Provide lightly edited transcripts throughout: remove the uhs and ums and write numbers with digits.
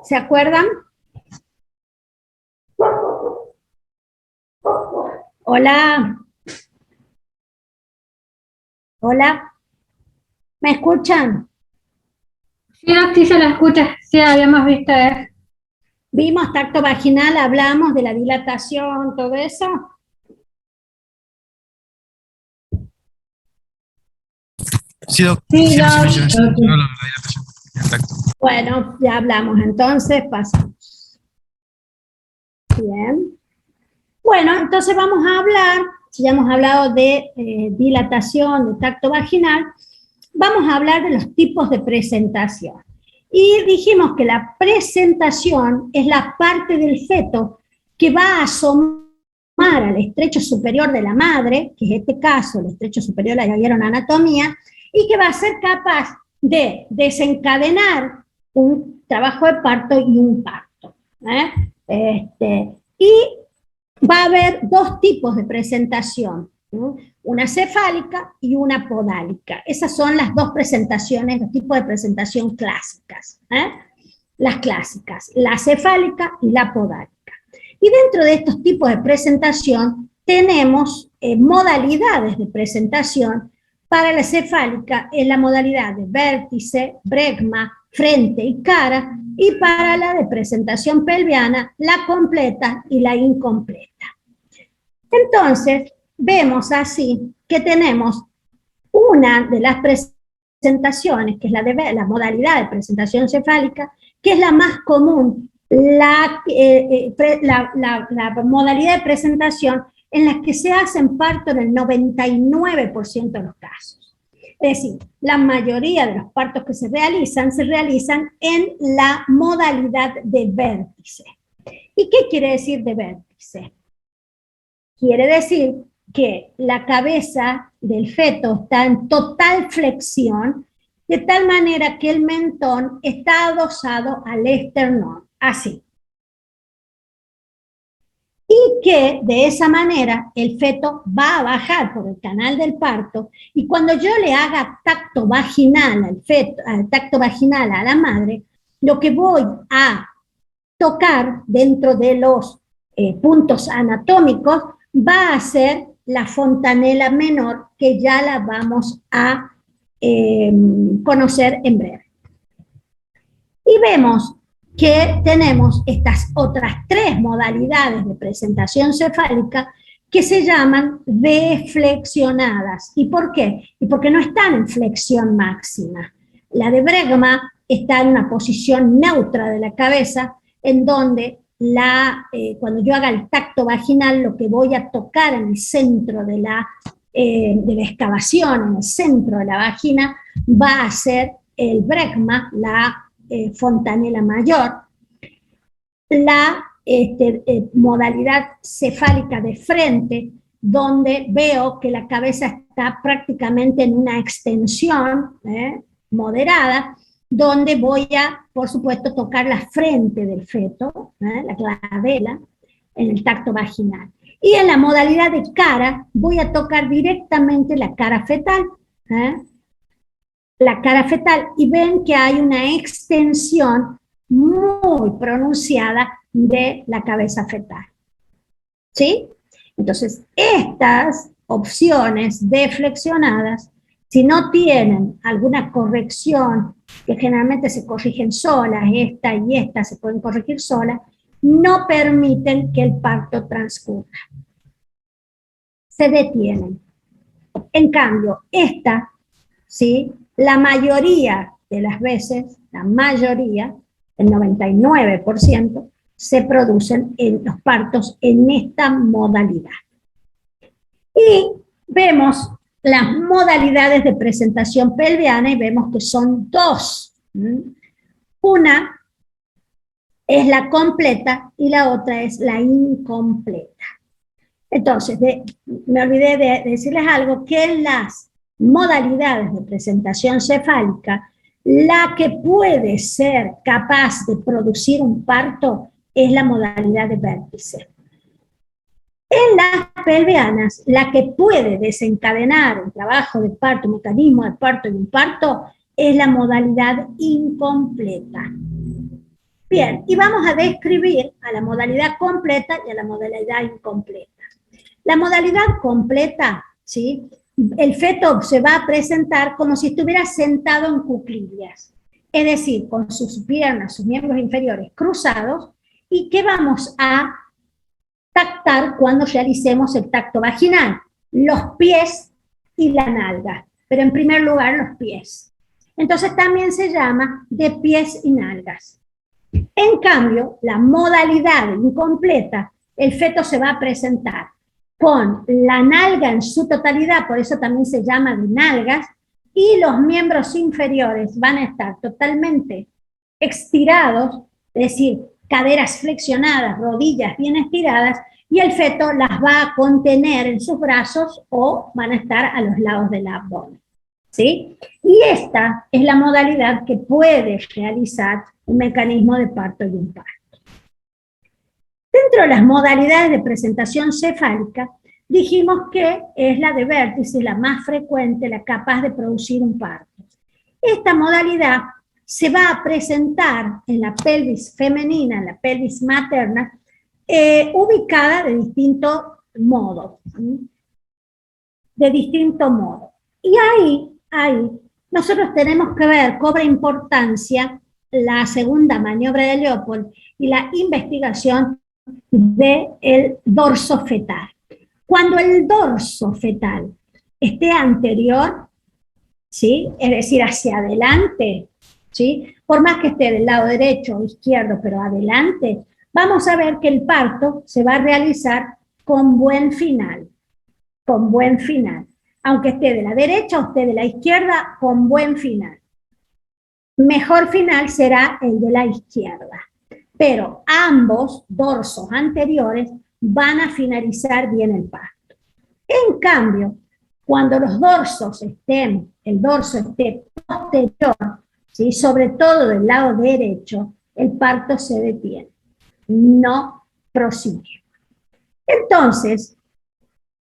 ¿Se acuerdan? Hola, hola, ¿me escuchan? Sí, no, sí se la escucha, sí habíamos visto eso. Vimos tacto vaginal, hablamos de la dilatación, todo eso. Sí, Doc, Sí, sí, sí no, mencionó la dilatación en el tacto. Bueno, ya hablamos, entonces pasamos. Bien. Bueno, entonces vamos a hablar, si ya hemos hablado de dilatación, de tacto vaginal, vamos a hablar de los tipos de presentación. Y dijimos que la presentación es la parte del feto que va a asomar al estrecho superior de la madre, que es este caso, el estrecho superior, ya vieron anatomía, y que va a ser capaz de desencadenar un trabajo de parto y un parto. Y va a haber dos tipos de presentación, ¿no? Una cefálica y una podálica. Esas son las dos presentaciones, los tipos de presentación clásicas. Las clásicas, la cefálica y la podálica. Y dentro de estos tipos de presentación tenemos modalidades de presentación. Para la cefálica es la modalidad de vértice, bregma, frente y cara, y para la de presentación pelviana, la completa y la incompleta. Entonces, vemos así que tenemos una de las presentaciones, que es la modalidad de presentación cefálica, que es la más común, la modalidad de presentación en la que se hacen parto en el 99% de los casos. Es decir, la mayoría de los partos que se realizan en la modalidad de vértice. ¿Y qué quiere decir de vértice? Quiere decir que la cabeza del feto está en total flexión, de tal manera que el mentón está adosado al esternón, así. Y que de esa manera el feto va a bajar por el canal del parto, y cuando yo le haga tacto vaginal al feto, tacto vaginal a la madre, lo que voy a tocar dentro de los puntos anatómicos va a ser la fontanela menor, que ya la vamos a conocer en breve. Y vemos que tenemos estas otras tres modalidades de presentación cefálica que se llaman deflexionadas. ¿Y por qué? Y porque no están en flexión máxima. La de bregma está en una posición neutra de la cabeza, en donde cuando yo haga el tacto vaginal, lo que voy a tocar en el centro de la excavación, en el centro de la vagina, va a ser el bregma, la fontanela mayor. La modalidad cefálica de frente, donde veo que la cabeza está prácticamente en una extensión moderada, donde voy a, por supuesto, tocar la frente del feto, la glabela, en el tacto vaginal. Y en la modalidad de cara, voy a tocar directamente la cara fetal, la cara fetal, y ven que hay una extensión muy pronunciada de la cabeza fetal. ¿Sí? Entonces, estas opciones deflexionadas, si no tienen alguna corrección, que generalmente se corrigen solas, esta y esta se pueden corregir solas, no permiten que el parto transcurra. Se detienen. En cambio, esta, ¿sí?, la mayoría de las veces, la mayoría, el 99%, se producen en los partos en esta modalidad. Y vemos las modalidades de presentación pelviana y vemos que son dos. Una es la completa y la otra es la incompleta. Entonces, me olvidé de decirles algo, que en las modalidades de presentación cefálica, la que puede ser capaz de producir un parto es la modalidad de vértice. En las pelvianas, la que puede desencadenar un trabajo de parto, un mecanismo de parto y un parto, es la modalidad incompleta. Bien, y vamos a describir a la modalidad completa y a la modalidad incompleta. La modalidad completa, ¿sí? El feto se va a presentar como si estuviera sentado en cuclillas, es decir, con sus piernas, sus miembros inferiores cruzados, y que vamos a tactar cuando realicemos el tacto vaginal, los pies y la nalga, pero en primer lugar los pies. Entonces también se llama de pies y nalgas. En cambio, la modalidad incompleta, el feto se va a presentar con la nalga en su totalidad, por eso también se llama de nalgas, y los miembros inferiores van a estar totalmente estirados, es decir, caderas flexionadas, rodillas bien estiradas, y el feto las va a contener en sus brazos o van a estar a los lados del abdomen, ¿sí? Y esta es la modalidad que puede realizar un mecanismo de parto y un parto. Dentro de las modalidades de presentación cefálica, dijimos que es la de vértice, la más frecuente, la capaz de producir un parto. Esta modalidad se va a presentar en la pelvis femenina, en la pelvis materna, ubicada de distinto modo. Y ahí, nosotros tenemos que ver, cobra importancia la segunda maniobra de Leopold y la investigación del dorso fetal. Cuando el dorso fetal esté anterior, ¿sí? Es decir, hacia adelante, ¿sí? Por más que esté del lado derecho o izquierdo, pero adelante, vamos a ver que el parto se va a realizar con buen final, aunque esté de la derecha o esté de la izquierda, con buen final. Mejor final será el de la izquierda, pero ambos dorsos anteriores van a finalizar bien el parto. En cambio, cuando los dorsos el dorso esté posterior, ¿sí? Sobre todo del lado derecho, el parto se detiene, no prosigue. Entonces,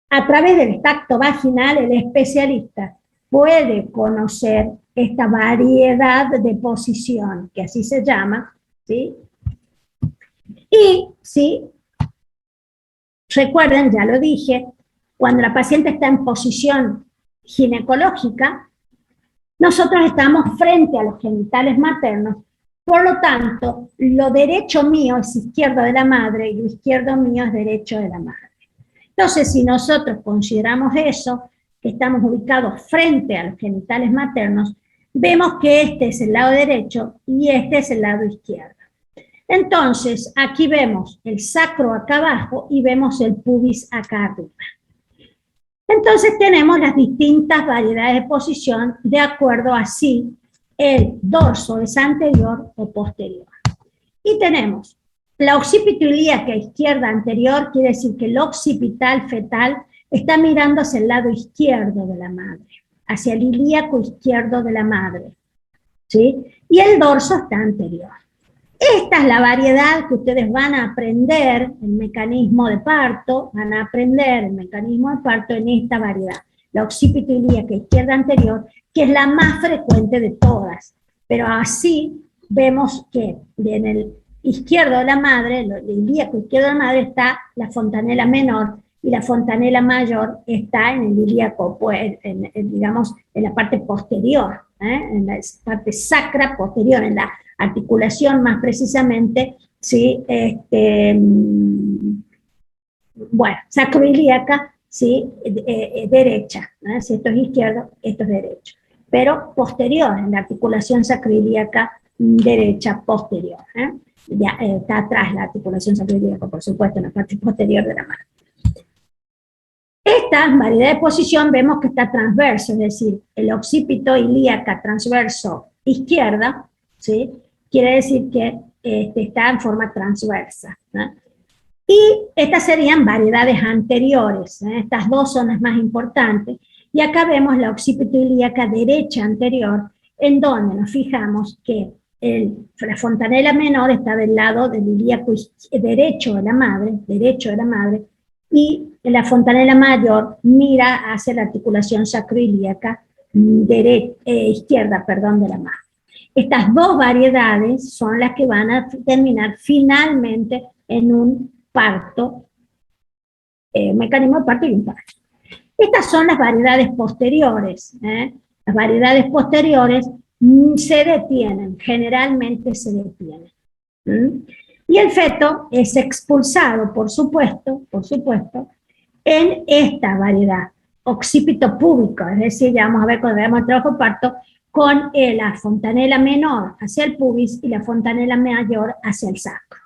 a través del tacto vaginal, el especialista puede conocer esta variedad de posición, que así se llama, ¿sí? Y, ¿sí? Recuerden, ya lo dije, cuando la paciente está en posición ginecológica, nosotros estamos frente a los genitales maternos, por lo tanto, lo derecho mío es izquierdo de la madre y lo izquierdo mío es derecho de la madre. Entonces, si nosotros consideramos eso, que estamos ubicados frente a los genitales maternos, vemos que este es el lado derecho y este es el lado izquierdo. Entonces, aquí vemos el sacro acá abajo y vemos el pubis acá arriba. Entonces tenemos las distintas variedades de posición de acuerdo a si el dorso es anterior o posterior. Y tenemos la occipito ilíaca izquierda anterior, quiere decir que el occipital fetal está mirando hacia el lado izquierdo de la madre, hacia el ilíaco izquierdo de la madre, ¿sí? Y el dorso está anterior. Esta es la variedad que ustedes van a aprender, el mecanismo de parto, van a aprender el mecanismo de parto en esta variedad, la occipito ilíaca izquierda anterior, que es la más frecuente de todas, pero así vemos que en el izquierdo de la madre, el ilíaco izquierdo de la madre está la fontanela menor, y la fontanela mayor está en el ilíaco, pues, digamos, en la parte posterior, en la parte sacra posterior, en la articulación más precisamente, ¿sí? Bueno, sacroilíaca, ¿sí? Derecha, si esto es izquierdo, esto es derecho, pero posterior, en la articulación sacroilíaca derecha posterior, ya, está atrás la articulación sacroilíaca, por supuesto, en la parte posterior de la mano. Esta variedad de posición vemos que está transverso, es decir, el occipito ilíaca transverso izquierda, ¿sí? Quiere decir que está en forma transversa, ¿no? Y estas serían variedades anteriores, estas dos son las más importantes, y acá vemos la occipito ilíaca derecha anterior, en donde nos fijamos que la fontanela menor está del lado del ilíaco derecho de la madre, y la fontanela mayor mira hacia la articulación sacroilíaca izquierda, de la madre. Estas dos variedades son las que van a terminar finalmente en un parto, mecanismo de parto y un parto. Estas son las variedades posteriores. Las variedades posteriores se detienen, generalmente se detienen. Y el feto es expulsado, por supuesto, en esta variedad, occipito púbico, es decir, ya vamos a ver cuando veamos el trabajo de parto, con la fontanela menor hacia el pubis y la fontanela mayor hacia el sacro.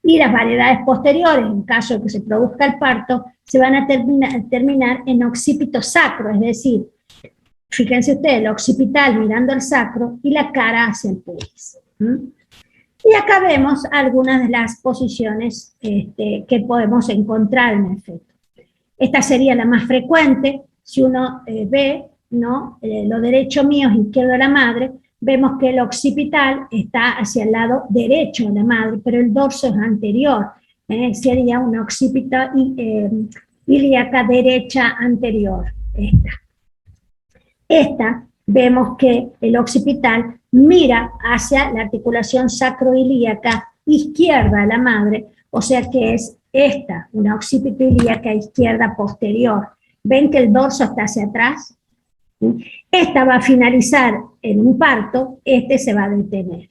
Y las variedades posteriores, en caso de que se produzca el parto, se van a terminar en occipito sacro, es decir, fíjense ustedes, el occipital mirando el sacro y la cara hacia el pubis. Y acá vemos algunas de las posiciones que podemos encontrar en el feto. Esta sería la más frecuente. Si uno ve, ¿no? Lo derecho mío es izquierdo de la madre, vemos que el occipital está hacia el lado derecho de la madre, pero el dorso es anterior. Sería una occipita ilíaca derecha anterior. Esta vemos que el occipital mira hacia la articulación sacroilíaca izquierda de la madre, o sea que es esta, una occipito ilíaca izquierda posterior. ¿Ven que el dorso está hacia atrás? Esta va a finalizar en un parto, este se va a detener.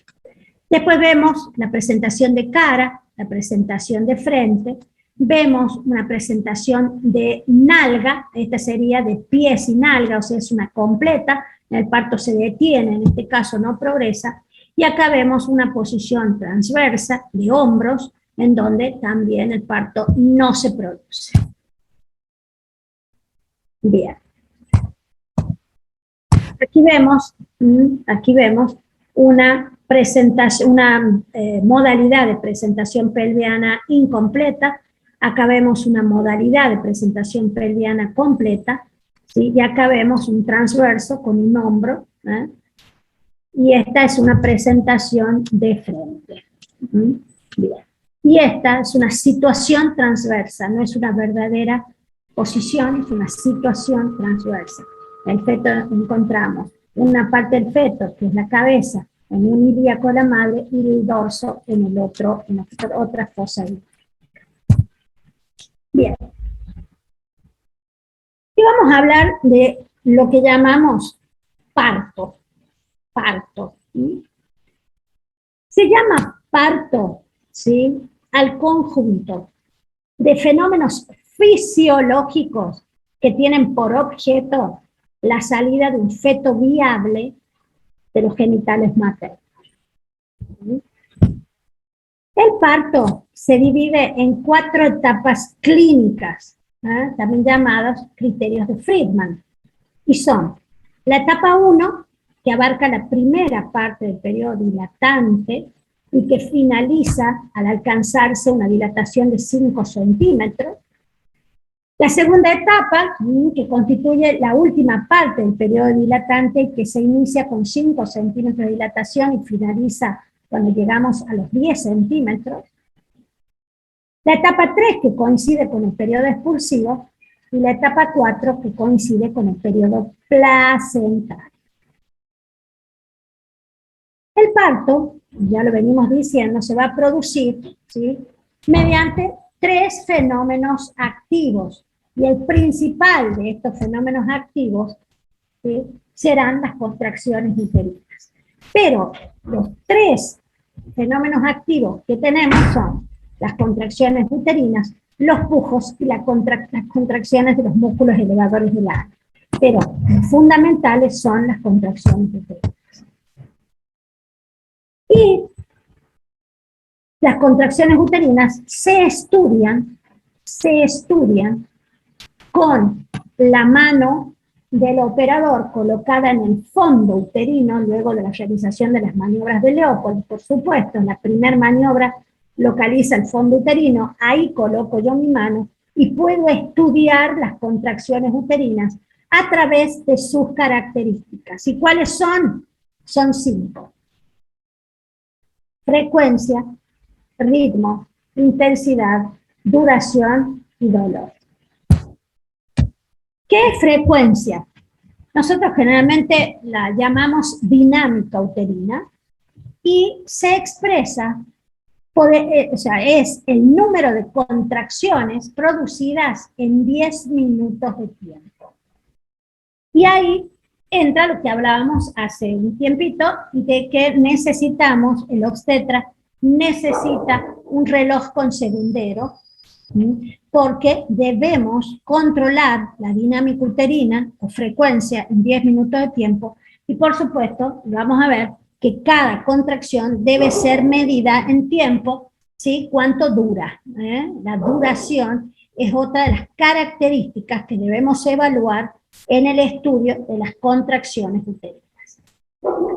Después vemos la presentación de cara, la presentación de frente, vemos una presentación de nalga, esta sería de pies y nalga, o sea, es una completa, el parto se detiene, en este caso no progresa, y acá vemos una posición transversa de hombros, en donde también el parto no se produce. Bien. Aquí vemos una presentación, una modalidad de presentación pelviana incompleta. Acá vemos una modalidad de presentación pelviana completa, ¿sí? Y acá vemos un transverso con un hombro, y esta es una presentación de frente. Bien. Y esta es una situación transversa, no es una verdadera posición, es una situación transversa. El feto encontramos una parte del feto, que es la cabeza, en un ilíaco de la madre, y el dorso en el otro, en otra fosa ilíaca. Bien. Y vamos a hablar de lo que llamamos parto. Parto. ¿Sí? Se llama parto, ¿sí?, al conjunto de fenómenos fisiológicos que tienen por objeto la salida de un feto viable de los genitales maternos. El parto se divide en 4 etapas clínicas, también llamadas criterios de Friedman, y son la etapa 1, que abarca la primera parte del periodo dilatante y que finaliza al alcanzarse una dilatación de 5 centímetros. La segunda etapa, que constituye la última parte del periodo dilatante y que se inicia con 5 centímetros de dilatación y finaliza cuando llegamos a los 10 centímetros. La etapa 3, que coincide con el periodo expulsivo, y la etapa 4, que coincide con el periodo placentario. El parto, ya lo venimos diciendo, se va a producir, ¿sí?, mediante 3 fenómenos activos, y el principal de estos fenómenos activos, ¿sí?, serán las contracciones uterinas. Pero los 3 fenómenos activos que tenemos son las contracciones uterinas, los pujos y las contracciones de los músculos elevadores del ano. Pero fundamentales son las contracciones uterinas. Y las contracciones uterinas se estudian con la mano del operador colocada en el fondo uterino, luego de la realización de las maniobras de Leopold, por supuesto. La primera maniobra localiza el fondo uterino, ahí coloco yo mi mano y puedo estudiar las contracciones uterinas a través de sus características. ¿Y cuáles son? Son 5. Frecuencia, ritmo, intensidad, duración y dolor. ¿Qué es frecuencia? nosotros generalmente la llamamos dinámica uterina y se expresa, o sea, es el número de contracciones producidas en 10 minutos de tiempo. Y ahí entra lo que hablábamos hace un tiempito, de que necesitamos, el obstetra necesita un reloj con segundero, porque debemos controlar la dinámica uterina o frecuencia en 10 minutos de tiempo, y por supuesto, vamos a ver que cada contracción debe ser medida en tiempo, ¿sí? ¿Cuánto dura? La duración es otra de las características que debemos evaluar en el estudio de las contracciones uterinas.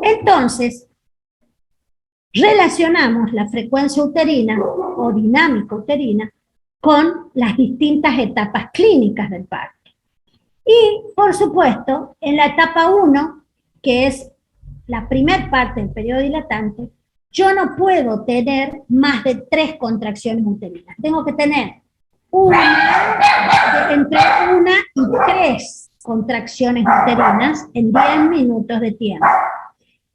Entonces, relacionamos la frecuencia uterina o dinámica uterina con las distintas etapas clínicas del parto. Y, por supuesto, en la etapa 1, que es la primera parte del periodo dilatante, yo no puedo tener más de 3 contracciones uterinas. Tengo que tener entre 1 y 3 contracciones uterinas en 10 minutos de tiempo.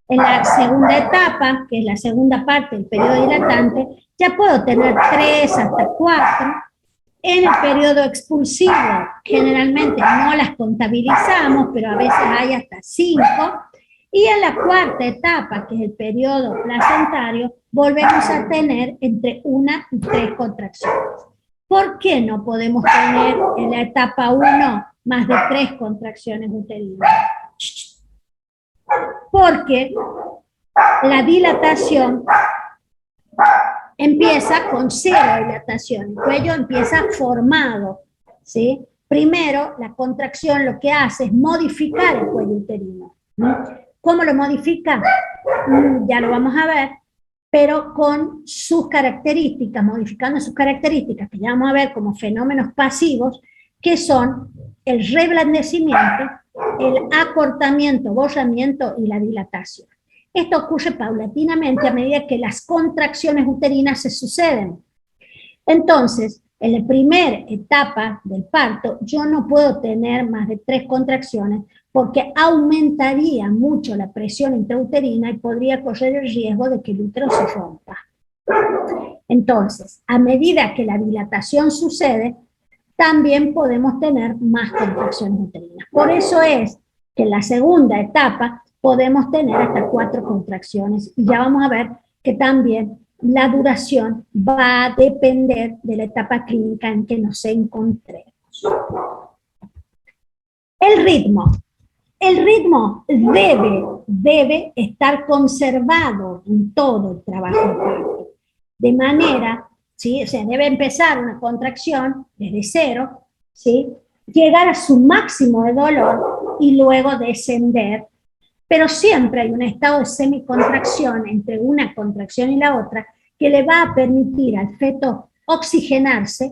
En la segunda etapa, que es la segunda parte del periodo dilatante, ya puedo tener 3 hasta 4. En el periodo expulsivo, generalmente no las contabilizamos, pero a veces hay hasta 5. Y en la cuarta etapa, que es el periodo placentario, volvemos a tener entre 1 y 3 contracciones. ¿Por qué no podemos tener en la etapa 1 más de 3 contracciones uterinas? Porque la dilatación empieza con 0 dilatación, el cuello empieza formado, ¿sí? Primero, la contracción lo que hace es modificar el cuello uterino, ¿no? ¿Cómo lo modifica? Ya lo vamos a ver, pero con sus características, modificando sus características, que ya vamos a ver como fenómenos pasivos, que son el reblandecimiento, el acortamiento, borramiento y la dilatación. Esto ocurre paulatinamente a medida que las contracciones uterinas se suceden. Entonces, en la primera etapa del parto, yo no puedo tener más de 3 contracciones porque aumentaría mucho la presión intrauterina y podría correr el riesgo de que el útero se rompa. Entonces, a medida que la dilatación sucede, también podemos tener más contracciones uterinas. Por eso es que en la segunda etapa podemos tener hasta 4 contracciones, y ya vamos a ver que también la duración va a depender de la etapa clínica en que nos encontremos. El ritmo debe estar conservado en todo el trabajo de parto, de manera, ¿sí? O sea, debe empezar una contracción desde 0, ¿sí? Llegar a su máximo de dolor y luego descender, pero siempre hay un estado de semicontracción entre una contracción y la otra que le va a permitir al feto oxigenarse,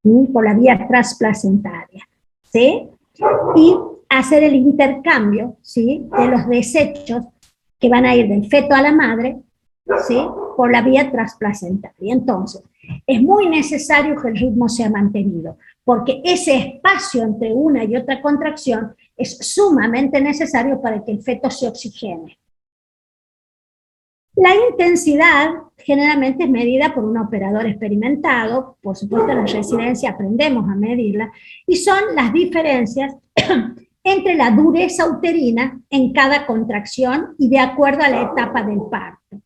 ¿sí? Por la vía transplacentaria, ¿sí? Y hacer el intercambio, ¿sí? De los desechos que van a ir del feto a la madre, ¿sí? Por la vía transplacentaria. Entonces, es muy necesario que el ritmo sea mantenido, porque ese espacio entre una y otra contracción es sumamente necesario para que el feto se oxigene. La intensidad generalmente es medida por un operador experimentado, por supuesto en la residencia aprendemos a medirla, y son las diferencias entre la dureza uterina en cada contracción y de acuerdo a la etapa del parto.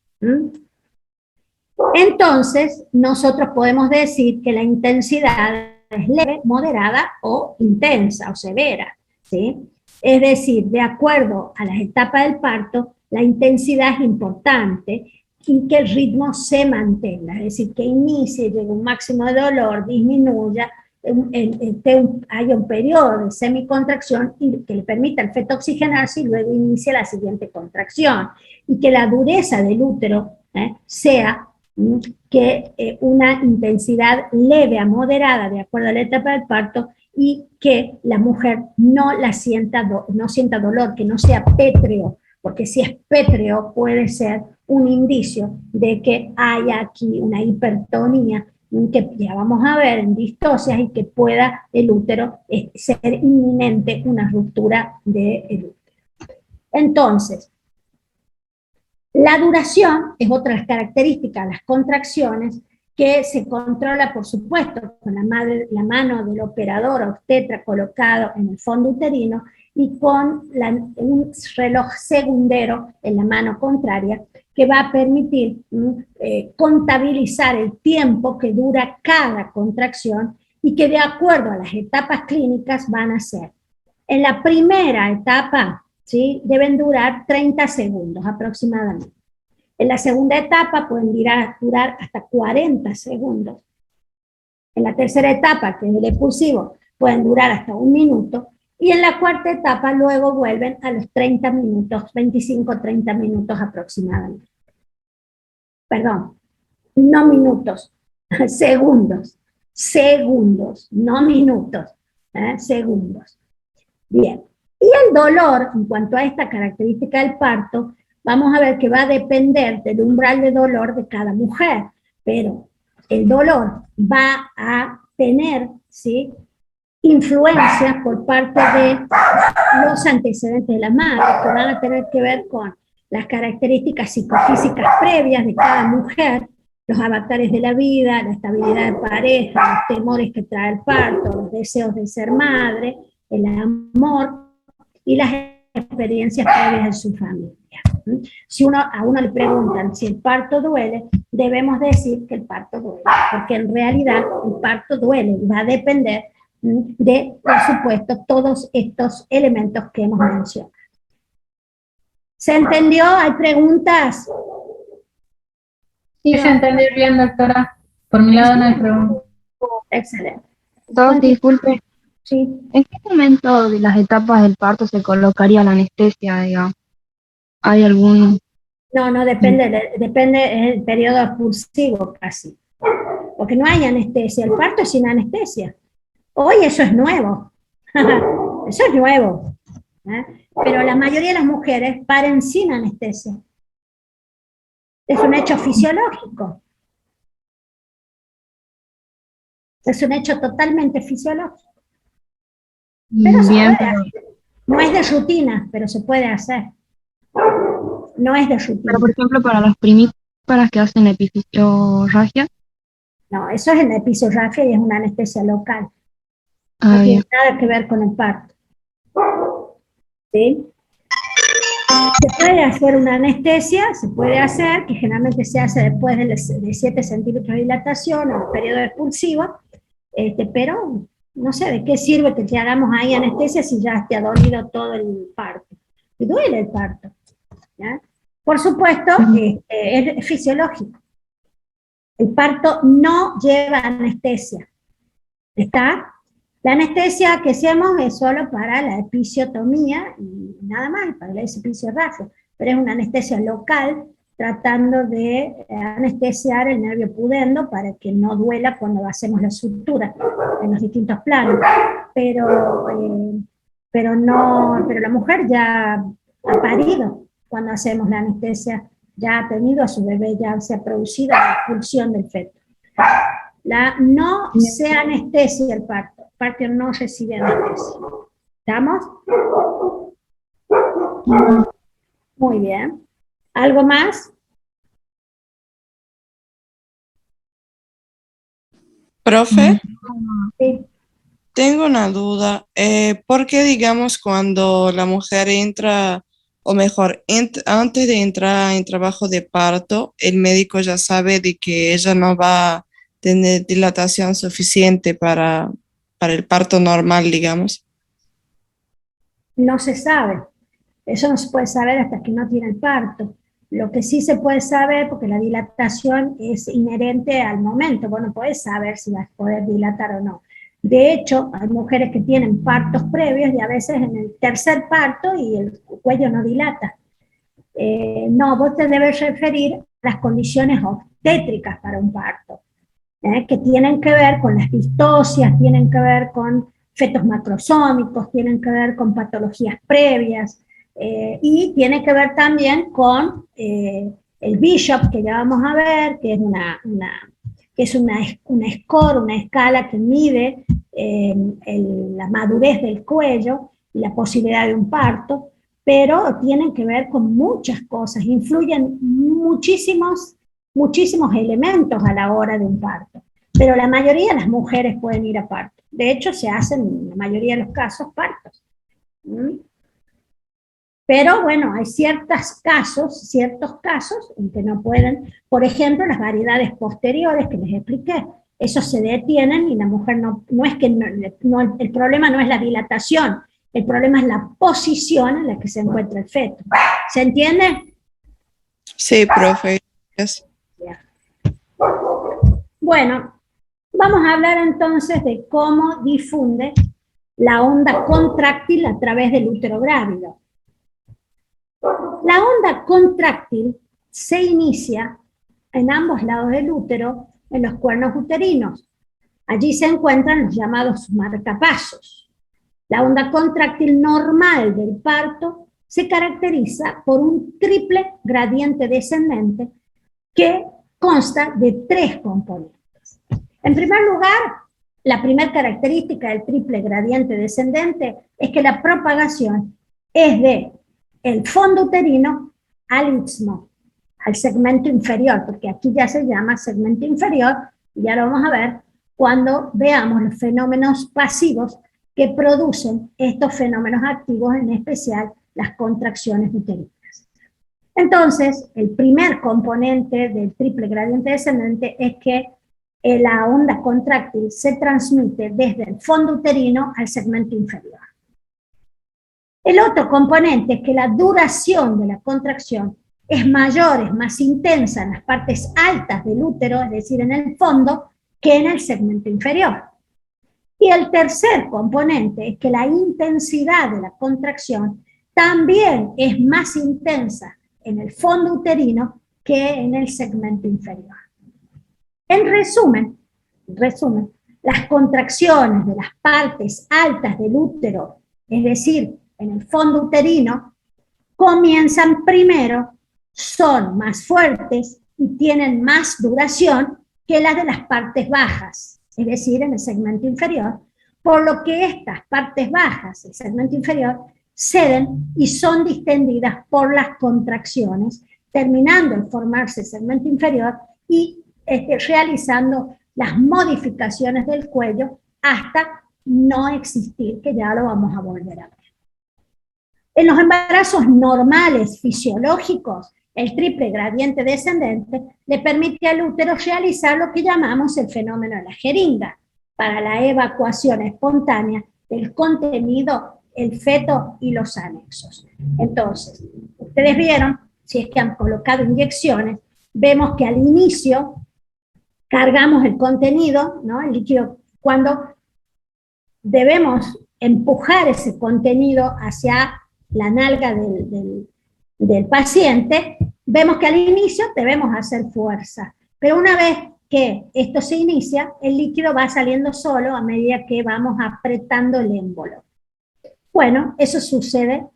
Entonces, nosotros podemos decir que la intensidad es leve, moderada o intensa o severa, ¿sí? Es decir, de acuerdo a las etapas del parto, la intensidad es importante y que el ritmo se mantenga, es decir, que inicie, llegue a un máximo de dolor, disminuya, haya un periodo de semicontracción y que le permita al feto oxigenarse y luego inicie la siguiente contracción. Y que la dureza del útero sea que una intensidad leve a moderada de acuerdo a la etapa del parto y que la mujer no sienta dolor, que no sea pétreo, porque si es pétreo puede ser un indicio de que haya aquí una hipertonía que ya vamos a ver en distocias y que pueda el útero ser inminente una ruptura del útero. Entonces, la duración es otra de las características, las contracciones, que se controla, por supuesto, con la mano del operador obstetra colocado en el fondo uterino y con un reloj segundero en la mano contraria que va a permitir contabilizar el tiempo que dura cada contracción y que de acuerdo a las etapas clínicas van a ser. En la primera etapa, ¿sí?, deben durar 30 segundos aproximadamente. En la segunda etapa pueden durar hasta 40 segundos. En la tercera etapa, que es el expulsivo, pueden durar hasta 1 minuto. Y en la cuarta etapa luego vuelven a los 30 minutos, 25-30 minutos aproximadamente. Perdón, no minutos, segundos, no minutos, segundos. Bien, y el dolor, en cuanto a esta característica del parto, vamos a ver que va a depender del umbral de dolor de cada mujer, pero el dolor va a tener, ¿sí?, influencias por parte de los antecedentes de la madre, que van a tener que ver con las características psicofísicas previas de cada mujer, los avatares de la vida, la estabilidad de pareja, los temores que trae el parto, los deseos de ser madre, el amor y las experiencias previas de su familia. Si a uno le preguntan si el parto duele, debemos decir que el parto duele, porque en realidad el parto duele y va a depender de, por supuesto, todos estos elementos que hemos mencionado. ¿Se entendió? ¿Hay preguntas? Sí, se entendió bien, doctora. Por mi lado no hay pregunta. Excelente. Dos, disculpe, Sí. ¿en qué momento de las etapas del parto se colocaría la anestesia, digamos? ¿Hay algún...? No, depende del periodo expulsivo casi. Porque no hay anestesia, el parto es sin anestesia. Hoy eso es nuevo. Eso es nuevo. Pero la mayoría de las mujeres paren sin anestesia. Es un hecho fisiológico. Es un hecho totalmente fisiológico. Pero se Bien, puede hacer. No es de rutina, pero se puede hacer. No es de rutina. pero por ejemplo para las primíparas que hacen epifisiorragia. No, eso es en la episorragia y es una anestesia local. Ah, No bien. tiene nada que ver con el parto. ¿Sí? Se puede hacer una anestesia, se puede hacer, que generalmente se hace después de 7 centímetros de dilatación o el periodo expulsivo, pero no sé de qué sirve que te hagamos ahí anestesia si ya te ha dolido todo el parto. Y duele el parto. ¿Ya? Por supuesto, es fisiológico. El parto no lleva anestesia. ¿Está? La anestesia que hacemos es solo para la episiotomía y nada más, para la episorragia, pero es una anestesia local tratando de anestesiar el nervio pudendo para que no duela cuando hacemos la sutura en los distintos planos. Pero la mujer ya ha parido cuando hacemos la anestesia, ya ha tenido a su bebé, ya se ha producido la expulsión del feto. No se anestesia el parto no recibe anestesia. ¿Estamos? Muy bien. ¿Algo más? Profe, Sí. tengo una duda. ¿Por qué, digamos, cuando la mujer entra, o mejor, antes de entrar en trabajo de parto, el médico ya sabe de que ella no va a tener dilatación suficiente para el parto normal, digamos? No se sabe. Eso no se puede saber hasta que no tiene el parto. Lo que sí se puede saber, porque la dilatación es inherente al momento, vos no podés saber si vas a poder dilatar o no. De hecho, hay mujeres que tienen partos previos y a veces en el tercer parto y el cuello no dilata. No, vos te debes referir a las condiciones obstétricas para un parto, que tienen que ver con las distocias, tienen que ver con fetos macrosómicos, tienen que ver con patologías previas, y tiene que ver también con el Bishop, que ya vamos a ver, que es que es una score, una escala que mide la madurez del cuello y la posibilidad de un parto, pero tienen que ver con muchas cosas, influyen muchísimos elementos a la hora de un parto, pero la mayoría de las mujeres pueden ir a parto. De hecho, se hacen en la mayoría de los casos partos. Pero bueno, hay ciertos casos en que no pueden, por ejemplo, las variedades posteriores que les expliqué, esos se detienen y la mujer no es que el problema no es la dilatación, el problema es la posición en la que se encuentra el feto. ¿Se entiende? Sí, profe. Yes. Bueno, vamos a hablar entonces de cómo difunde la onda contráctil a través del útero grávido. La onda contráctil se inicia en ambos lados del útero, en los cuernos uterinos. Allí se encuentran los llamados marcapasos. La onda contráctil normal del parto se caracteriza por un triple gradiente descendente que consta de 3 componentes. En primer lugar, la primera característica del triple gradiente descendente es que la propagación es de el fondo uterino al istmo, al segmento inferior, porque aquí ya se llama segmento inferior, y ya lo vamos a ver cuando veamos los fenómenos pasivos que producen estos fenómenos activos, en especial las contracciones uterinas. Entonces, el primer componente del triple gradiente descendente es que la onda contráctil se transmite desde el fondo uterino al segmento inferior. El otro componente es que la duración de la contracción es mayor, es más intensa en las partes altas del útero, es decir, en el fondo, que en el segmento inferior. Y el tercer componente es que la intensidad de la contracción también es más intensa en el fondo uterino que en el segmento inferior. En resumen, las contracciones de las partes altas del útero, es decir, en el fondo uterino, comienzan primero, son más fuertes y tienen más duración que las de las partes bajas, es decir, en el segmento inferior, por lo que estas partes bajas, el segmento inferior, ceden y son distendidas por las contracciones, terminando en formarse el segmento inferior y realizando las modificaciones del cuello hasta no existir, que ya lo vamos a volver a ver. En los embarazos normales, fisiológicos, el triple gradiente descendente le permite al útero realizar lo que llamamos el fenómeno de la jeringa, para la evacuación espontánea del contenido, el feto y los anexos. Entonces, ustedes vieron, si es que han colocado inyecciones, vemos que al inicio cargamos el contenido, ¿no? El líquido, cuando debemos empujar ese contenido hacia la nalga del paciente, vemos que al inicio debemos hacer fuerza, pero una vez que esto se inicia, el líquido va saliendo solo a medida que vamos apretando el émbolo. Bueno, eso sucede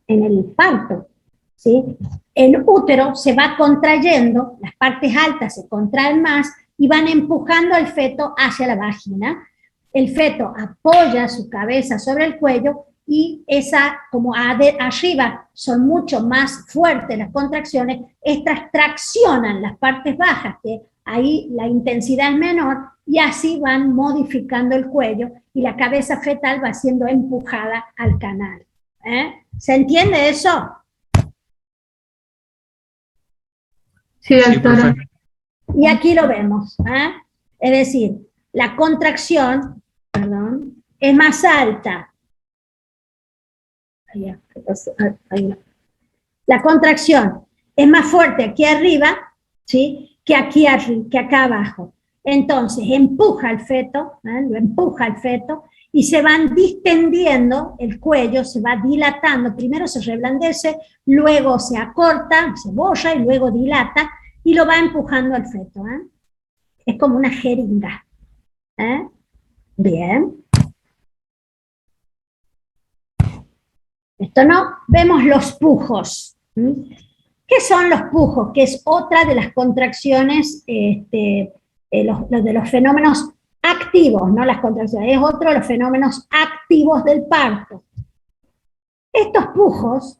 en el parto, ¿sí? El útero se va contrayendo, las partes altas se contraen más y van empujando al feto hacia la vagina. El feto apoya su cabeza sobre el cuello y como arriba son mucho más fuertes las contracciones, estas traccionan las partes bajas, que ahí la intensidad es menor, y así van modificando el cuello y la cabeza fetal va siendo empujada al canal. ¿Se entiende eso? Sí, doctora. Y aquí lo vemos. Es decir, la contracción, es más alta. La contracción es más fuerte aquí arriba, ¿sí?, que acá abajo. Entonces empuja al feto, lo empuja al feto, y se van distendiendo, el cuello se va dilatando, primero se reblandece, luego se acorta, se borra y luego dilata, y lo va empujando al feto. Es como una jeringa. Bien. Esto no, vemos los pujos. ¿Qué son los pujos? Que es otra de las contracciones los de los fenómenos activos, no las contracciones, es otro de los fenómenos activos del parto. Estos pujos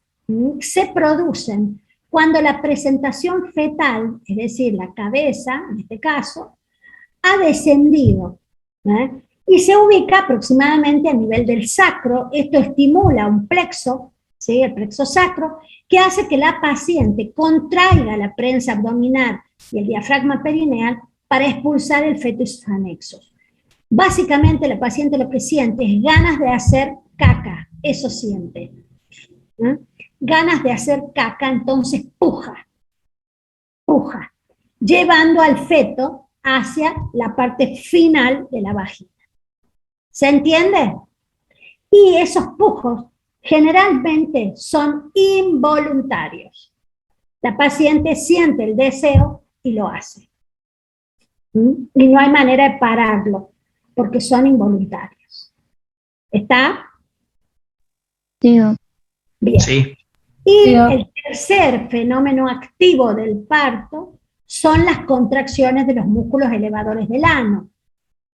se producen cuando la presentación fetal, es decir, la cabeza, en este caso, ha descendido, y se ubica aproximadamente a nivel del sacro. Esto estimula un plexo, ¿sí? El plexo sacro, que hace que la paciente contraiga la prensa abdominal y el diafragma perineal para expulsar el feto y sus anexos. Básicamente la paciente lo que siente es ganas de hacer caca, eso siente. Ganas de hacer caca, entonces puja, llevando al feto hacia la parte final de la vagina. ¿Se entiende? Y esos pujos generalmente son involuntarios. La paciente siente el deseo y lo hace. Y no hay manera de pararlo, porque son involuntarios. ¿Está? Sí. Bien. Sí. Y el tercer fenómeno activo del parto son las contracciones de los músculos elevadores del ano.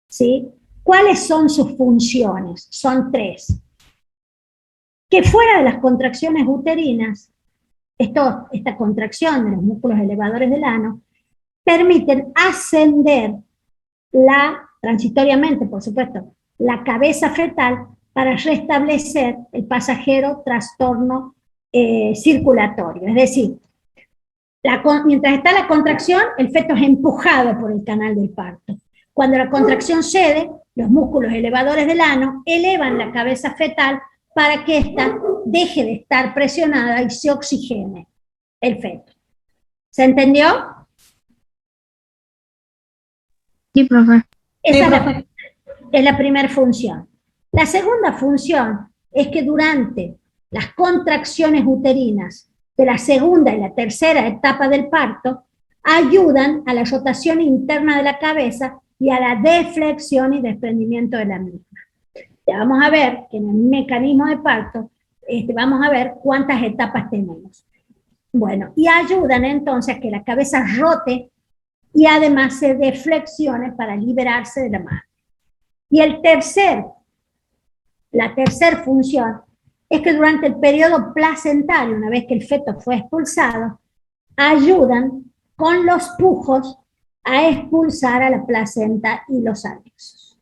¿Sí? ¿Cuáles son sus funciones? Son 3. Que fuera de las contracciones uterinas, esta contracción de los músculos elevadores del ano, permiten ascender transitoriamente, por supuesto, la cabeza fetal para restablecer el pasajero trastorno circulatorio. Es decir, mientras está la contracción, el feto es empujado por el canal del parto. Cuando la contracción cede, los músculos elevadores del ano elevan la cabeza fetal para que ésta deje de estar presionada y se oxigene el feto. ¿Se entendió? Sí, profe. Esa es la primera función. La segunda función es que durante las contracciones uterinas de la segunda y la tercera etapa del parto, ayudan a la rotación interna de la cabeza y a la deflexión y desprendimiento de la misma. Ya vamos a ver que en el mecanismo de parto, vamos a ver cuántas etapas tenemos. Bueno, y ayudan entonces a que la cabeza rote y además se deflexione para liberarse de la madre. Y la tercera función es que durante el periodo placentario, una vez que el feto fue expulsado, ayudan con los pujos a expulsar a la placenta y los anexos.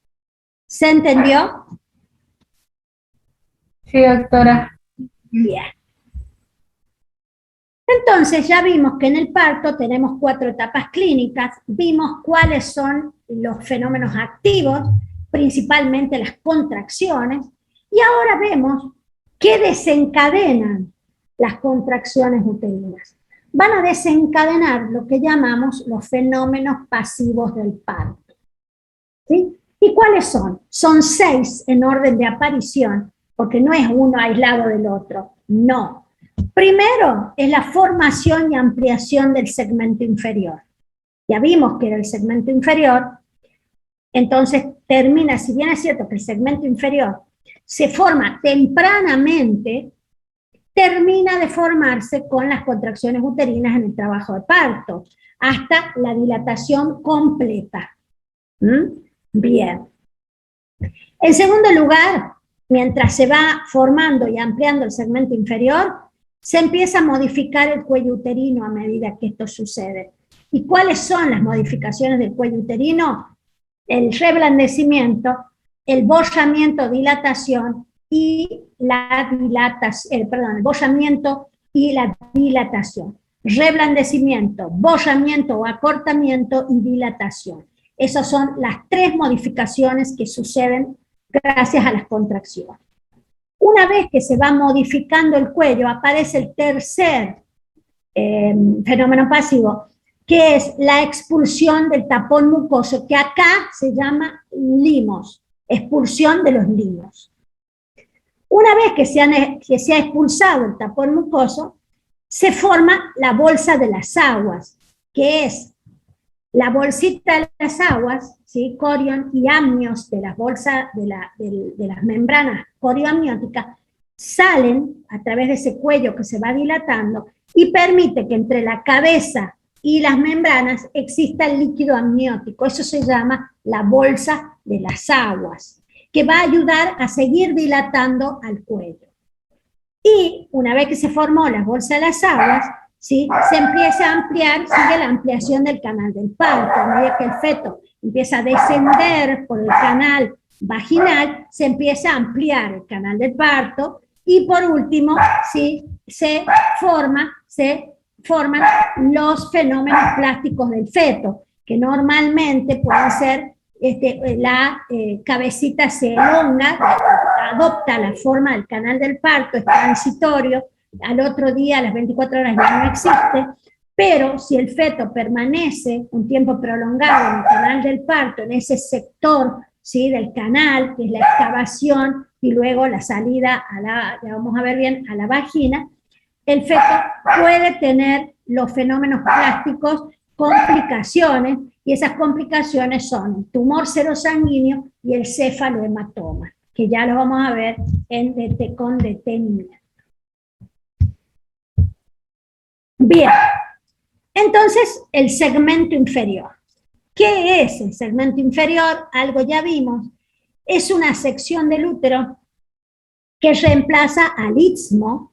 ¿Se entendió? Sí, doctora. Bien. Entonces ya vimos que en el parto tenemos 4 etapas clínicas, vimos cuáles son los fenómenos activos, principalmente las contracciones, y ahora vemos qué desencadenan las contracciones uterinas. Van a desencadenar lo que llamamos los fenómenos pasivos del parto. ¿Sí? ¿Y cuáles son? Son 6 en orden de aparición, porque no es uno aislado del otro, no. Primero es la formación y ampliación del segmento inferior. Ya vimos que era el segmento inferior, entonces termina, si bien es cierto que el segmento inferior se forma tempranamente, termina de formarse con las contracciones uterinas en el trabajo de parto, hasta la dilatación completa. Bien. En segundo lugar, mientras se va formando y ampliando el segmento inferior, se empieza a modificar el cuello uterino a medida que esto sucede. ¿Y cuáles son las modificaciones del cuello uterino? El reblandecimiento, el bollamiento, dilatación y la dilatación, el bollamiento y la dilatación. Reblandecimiento, bollamiento o acortamiento y dilatación. Esas son las 3 modificaciones que suceden gracias a las contracciones. Una vez que se va modificando el cuello, aparece el tercer fenómeno pasivo, que es la expulsión del tapón mucoso, que acá se llama limos, expulsión de los limos. Una vez que se ha expulsado el tapón mucoso, se forma la bolsa de las aguas, que es la bolsita de las aguas, ¿sí? Corion y amnios de las bolsas de las membranas corioamnióticas salen a través de ese cuello que se va dilatando y permite que entre la cabeza y las membranas exista el líquido amniótico. Eso se llama la bolsa de las aguas, que va a ayudar a seguir dilatando al cuello. Y una vez que se formó la bolsa de las aguas, ¿sí?, se empieza a ampliar, sigue la ampliación del canal del parto. A medida que el feto empieza a descender por el canal vaginal, se empieza a ampliar el canal del parto, y por último, ¿sí?, se forman los fenómenos plásticos del feto, que normalmente pueden ser, la cabecita se elonga, adopta la forma del canal del parto, es transitorio, al otro día, a las 24 horas ya no existe, pero si el feto permanece un tiempo prolongado en el canal del parto, en ese sector, ¿sí?, del canal, que es la excavación, y luego la salida a la, ya vamos a ver bien, a la vagina, el feto puede tener los fenómenos plásticos, complicaciones, y esas complicaciones son el tumor serosanguíneo y el cefalohematoma, que ya lo vamos a ver con detenimiento. Bien, entonces el segmento inferior. ¿Qué es el segmento inferior? Algo ya vimos. Es una sección del útero que reemplaza al istmo,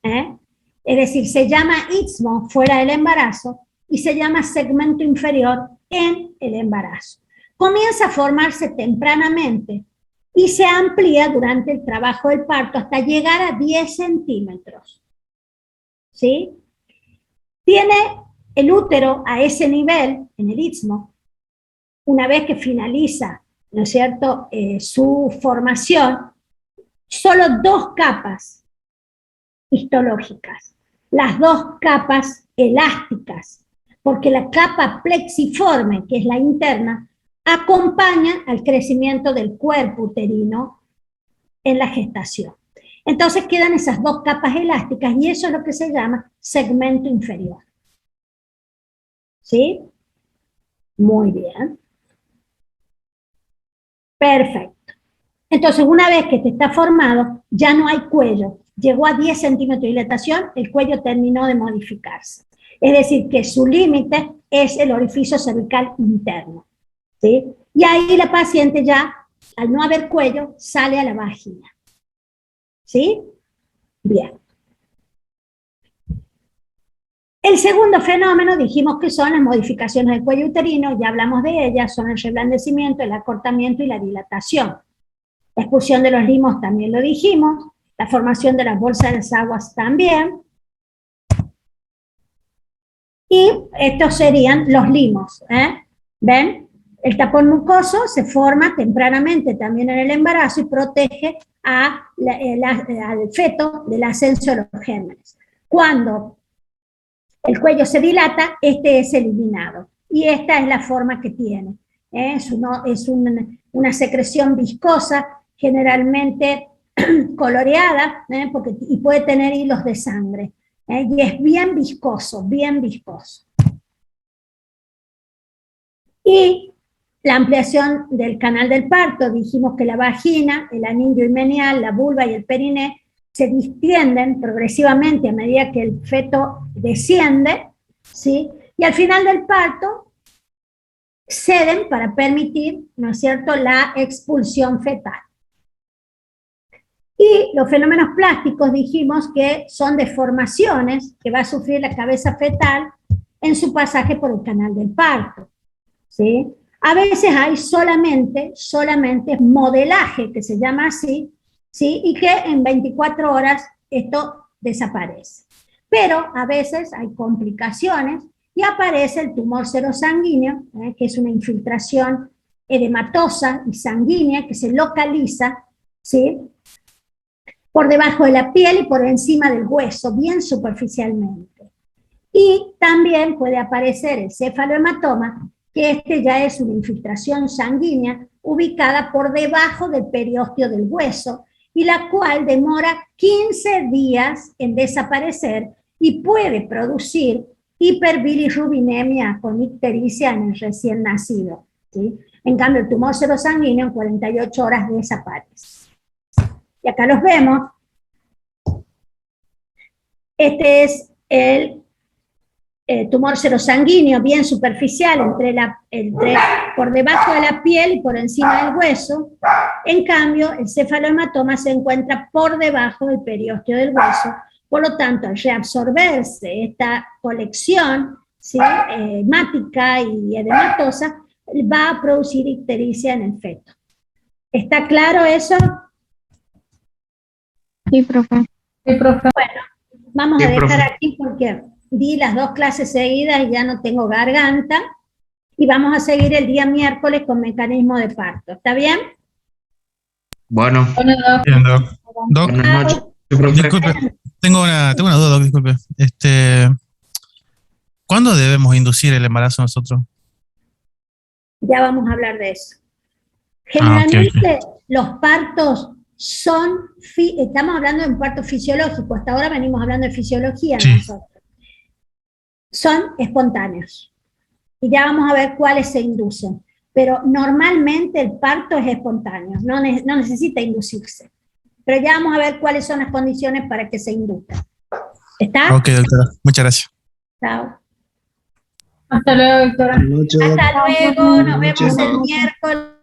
es decir, se llama istmo fuera del embarazo y se llama segmento inferior en el embarazo. Comienza a formarse tempranamente y se amplía durante el trabajo del parto hasta llegar a 10 centímetros. ¿Sí? Tiene el útero a ese nivel, en el istmo, una vez que finaliza, ¿no es cierto?, su formación, solo 2 capas histológicas, las 2 capas elásticas, porque la capa plexiforme, que es la interna, acompaña al crecimiento del cuerpo uterino en la gestación. Entonces quedan esas 2 capas elásticas y eso es lo que se llama segmento inferior. ¿Sí? Muy bien. Perfecto. Entonces, una vez que este está formado, ya no hay cuello. Llegó a 10 centímetros de dilatación, el cuello terminó de modificarse. Es decir, que su límite es el orificio cervical interno. ¿Sí? Y ahí la paciente ya, al no haber cuello, sale a la vagina. ¿Sí? Bien. El segundo fenómeno, dijimos que son las modificaciones del cuello uterino, ya hablamos de ellas, son el reblandecimiento, el acortamiento y la dilatación. La expulsión de los limos también lo dijimos, la formación de las bolsas de las aguas también. Y estos serían los limos, ¿ven? El tapón mucoso se forma tempranamente también en el embarazo y protege al feto del ascenso de los gérmenes. Cuando el cuello se dilata, este es eliminado. Y esta es la forma que tiene. Es una secreción viscosa, generalmente coloreada, y puede tener hilos de sangre. Y es bien viscoso, bien viscoso. Y la ampliación del canal del parto, dijimos que la vagina, el anillo himeneal, la vulva y el periné se distienden progresivamente a medida que el feto desciende, ¿sí? Y al final del parto ceden para permitir, ¿no es cierto?, la expulsión fetal. Y los fenómenos plásticos dijimos que son deformaciones que va a sufrir la cabeza fetal en su pasaje por el canal del parto, ¿sí? A veces hay solamente modelaje, que se llama así, ¿sí? Y que en 24 horas esto desaparece. Pero a veces hay complicaciones y aparece el tumor serosanguíneo, que es una infiltración edematosa y sanguínea que se localiza, ¿sí?, por debajo de la piel y por encima del hueso, bien superficialmente. Y también puede aparecer el cefalohematoma, que este ya es una infiltración sanguínea ubicada por debajo del periósteo del hueso, y la cual demora 15 días en desaparecer y puede producir hiperbilirrubinemia con ictericia en el recién nacido, ¿sí? En cambio, el tumor serosanguíneo en 48 horas desaparece. Y acá los vemos. Este es tumor serosanguíneo bien superficial entre por debajo de la piel y por encima del hueso. En cambio, el cefalohematoma se encuentra por debajo del periósteo del hueso. Por lo tanto, al reabsorberse esta colección, ¿sí?, hemática y edematosa, va a producir ictericia en el feto. ¿Está claro eso? Sí, profe. Sí, profe. Vamos Sí, a dejar profe. aquí porque di las 2 clases seguidas y ya no tengo garganta. Y vamos a seguir el día miércoles con mecanismo de parto. ¿Está bien? Bueno, Bueno, Doc. Bien, Doc. Doc, buenas noches, profe. disculpe, tengo una duda, Doc, disculpe. ¿Cuándo debemos inducir el embarazo nosotros? Ya vamos a hablar de eso. Ok. Generalmente los partos son, estamos hablando de un parto fisiológico, hasta ahora venimos hablando de fisiología Sí. nosotros. Son espontáneos. Y ya vamos a ver cuáles se inducen. Pero normalmente el parto es espontáneo, no necesita inducirse. Pero ya vamos a ver cuáles son las condiciones para que se induzca. ¿Está? Ok, doctora. Muchas gracias. Chao. Hasta luego, doctora. Buenas noches. Hasta luego, nos vemos Buenas el noches. miércoles.